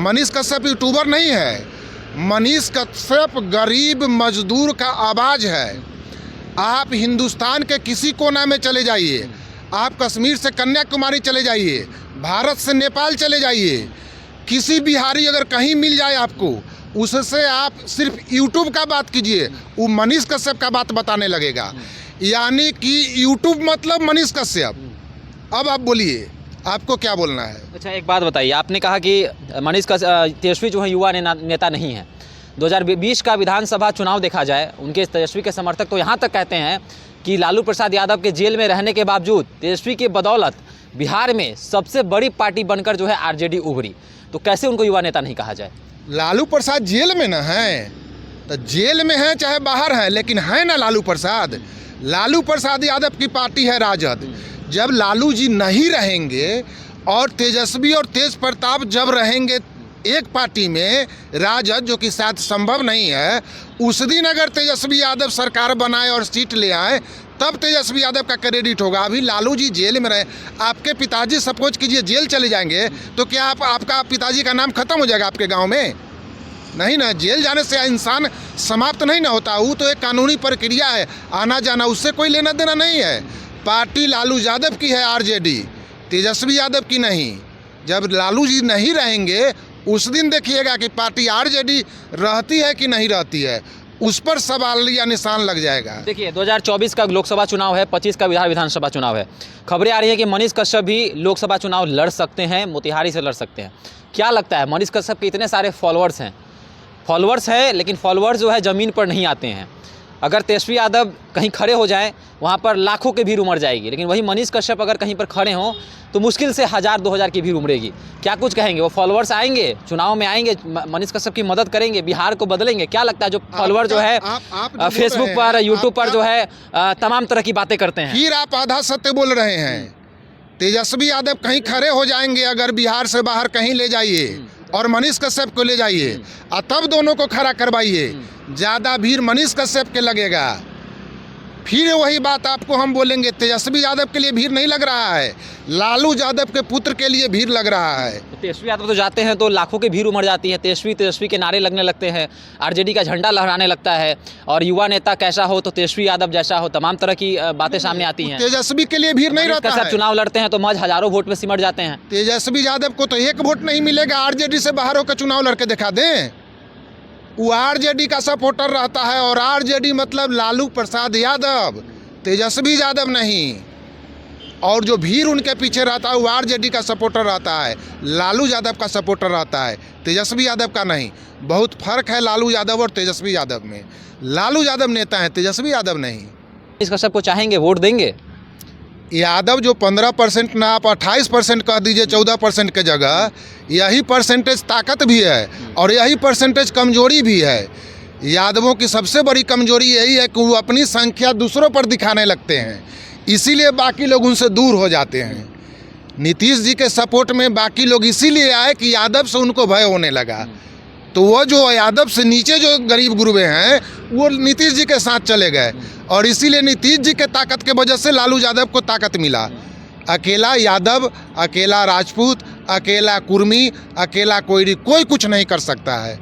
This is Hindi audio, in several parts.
मनीष कश्यप यूट्यूबर नहीं है। मनीष कश्यप गरीब मजदूर का आवाज़ है। आप हिंदुस्तान के किसी कोना में चले जाइए, आप कश्मीर से कन्याकुमारी चले जाइए, भारत से नेपाल चले जाइए, किसी बिहारी अगर कहीं मिल जाए आपको, उससे आप सिर्फ यूट्यूब का बात कीजिए, वो मनीष कश्यप का बात बताने लगेगा। यानी कि यूट्यूब मतलब मनीष कश्यप। अब आप बोलिए, आपको क्या बोलना है? अच्छा, एक बात बताइए, आपने कहा कि मनीष तेजस्वी जो है युवा नेता नहीं है। 2020 का विधानसभा चुनाव देखा जाए, उनके तेजस्वी के समर्थक तो यहाँ तक कहते हैं कि लालू प्रसाद यादव के जेल में रहने के बावजूद तेजस्वी की बदौलत बिहार में सबसे बड़ी पार्टी बनकर जो है आरजेडी उभरी, तो कैसे उनको युवा नेता नहीं कहा जाए? लालू प्रसाद जेल में ना है, तो जेल में है चाहे बाहर है, लेकिन है ना लालू प्रसाद। लालू प्रसाद यादव की पार्टी है राजद। जब लालू जी नहीं रहेंगे और तेजस्वी और तेज प्रताप जब रहेंगे एक पार्टी में राजद, जो कि शायद संभव नहीं है, उस दिन अगर तेजस्वी यादव सरकार बनाए और सीट ले आए, तब तेजस्वी यादव का क्रेडिट होगा। अभी लालू जी जेल में रहे। आपके पिताजी सपोज कीजिए जेल चले जाएंगे, तो क्या आपका पिताजी का नाम खत्म हो जाएगा आपके गांव में? नहीं ना। जेल जाने से इंसान समाप्त नहीं ना होता, वो तो एक कानूनी प्रक्रिया है, आना जाना, उससे कोई लेना देना नहीं है। पार्टी लालू यादव की है आरजेडी, तेजस्वी यादव की नहीं। जब लालू जी नहीं रहेंगे उस दिन देखिएगा कि पार्टी आरजेडी रहती है कि नहीं रहती है, उस पर सवाल या निशान लग जाएगा। देखिए, 2024 का लोकसभा चुनाव है, 25 का बिहार विधानसभा चुनाव है। खबरें आ रही है कि मनीष कश्यप भी लोकसभा चुनाव लड़ सकते हैं, मोतिहारी से लड़ सकते हैं। क्या लगता है, मनीष कश्यप के इतने सारे फॉलोअर्स हैं, लेकिन फॉलोअर्स जो है ज़मीन पर नहीं आते हैं। अगर तेजस्वी यादव कहीं खड़े हो जाएं, वहाँ पर लाखों की भीड़ उमड़ जाएगी, लेकिन वही मनीष कश्यप अगर कहीं पर खड़े हों तो मुश्किल से 1000-2000 की भीड़ उमड़ेगी। क्या कुछ कहेंगे? वो फॉलोअर्स आएंगे, चुनाव में आएंगे, मनीष कश्यप की मदद करेंगे, बिहार को बदलेंगे? क्या लगता है, जो फॉलोअर जो है फेसबुक पर, यूट्यूब पर जो है तमाम तरह की बातें करते हैं? फिर आप आधा सत्य बोल रहे हैं। तेजस्वी यादव कहीं खड़े हो जाएंगे अगर बिहार से बाहर कहीं ले जाइए और मनीष कश्यप को ले जाइए और तब दोनों को खड़ा करवाइए, ज़्यादा भीड़ मनीष कश्यप के लगेगा। फिर वही बात आपको हम बोलेंगे, तेजस्वी यादव के लिए भीड़ नहीं लग रहा है, लालू यादव के पुत्र के लिए भीड़ लग रहा है। तेजस्वी यादव तो जाते हैं तो लाखों की भीड़ उमड़ जाती है, तेजस्वी के नारे लगने लगते हैं, आरजेडी का झंडा लहराने लगता है, और युवा नेता कैसा हो तो तेजस्वी यादव जैसा हो, तमाम तरह की बातें सामने आती हैं। तेजस्वी के लिए भीड़ नहीं रहता है। चुनाव लड़ते हैं तो महज हजारों वोट में सिमट जाते हैं। तेजस्वी यादव को तो एक वोट नहीं मिलेगा, आरजेडी से बाहर होकर चुनाव लड़के दिखा दें। वो आरजेडी का सपोर्टर रहता है, और आरजेडी मतलब लालू प्रसाद यादव, तेजस्वी यादव नहीं। और जो भीड़ उनके पीछे रहता है वो आरजेडी का सपोर्टर रहता है, लालू यादव का सपोर्टर रहता है, तेजस्वी यादव का नहीं। बहुत फर्क है लालू यादव और तेजस्वी यादव में। लालू यादव नेता है, तेजस्वी यादव नहीं। इस कश्यप को चाहेंगे, वोट देंगे? यादव जो 15% ना, आप 28% कह दीजिए, 14% के जगह, यही परसेंटेज ताकत भी है और यही परसेंटेज कमजोरी भी है। यादवों की सबसे बड़ी कमजोरी यही है कि वो अपनी संख्या दूसरों पर दिखाने लगते हैं, इसीलिए बाकी लोग उनसे दूर हो जाते हैं। नीतीश जी के सपोर्ट में बाकी लोग इसीलिए आए कि यादव से उनको भय होने लगा, तो वो जो यादव से नीचे जो गरीब गुरबे हैं वो नीतीश जी के साथ चले गए, और इसीलिए नीतीश जी के ताकत के वजह से लालू यादव को ताकत मिला। अकेला यादव, अकेला राजपूत, अकेला कुर्मी, अकेला कोयरी, कोई कुछ नहीं कर सकता है।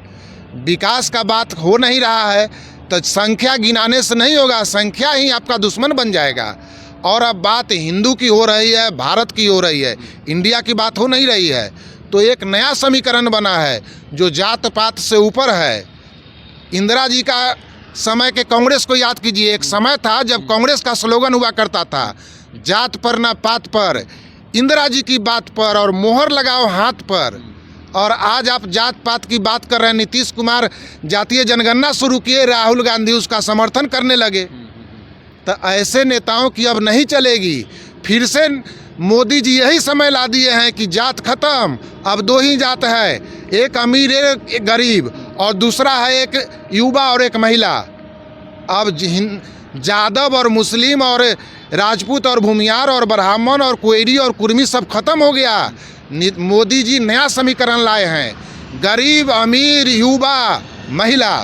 विकास का बात हो नहीं रहा है तो संख्या गिनाने से नहीं होगा, संख्या ही आपका दुश्मन बन जाएगा। और अब बात हिंदू की हो रही है, भारत की हो रही है, इंडिया की बात हो नहीं रही है। तो एक नया समीकरण बना है जो जात पात से ऊपर है। इंदिरा जी का समय के कांग्रेस को याद कीजिए, एक समय था जब कांग्रेस का स्लोगन हुआ करता था, जात पर ना पात पर, इंदिरा जी की बात पर और मोहर लगाओ हाथ पर। और आज आप जात पात की बात कर रहे हैं। नीतीश कुमार जातीय जनगणना शुरू किए, राहुल गांधी उसका समर्थन करने लगे। तो ऐसे नेताओं की अब नहीं चलेगी। फिर से मोदी जी यही समय ला दिए हैं कि जात खत्म, अब दो ही जात है, एक अमीर एक गरीब, और दूसरा है एक युवा और एक महिला। अब यादव और मुस्लिम और राजपूत और भूमियार और ब्राह्मण और कोयरी और कुर्मी सब खत्म हो गया। मोदी जी नया समीकरण लाए हैं, गरीब, अमीर, युवा, महिला,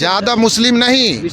यादव मुस्लिम नहीं।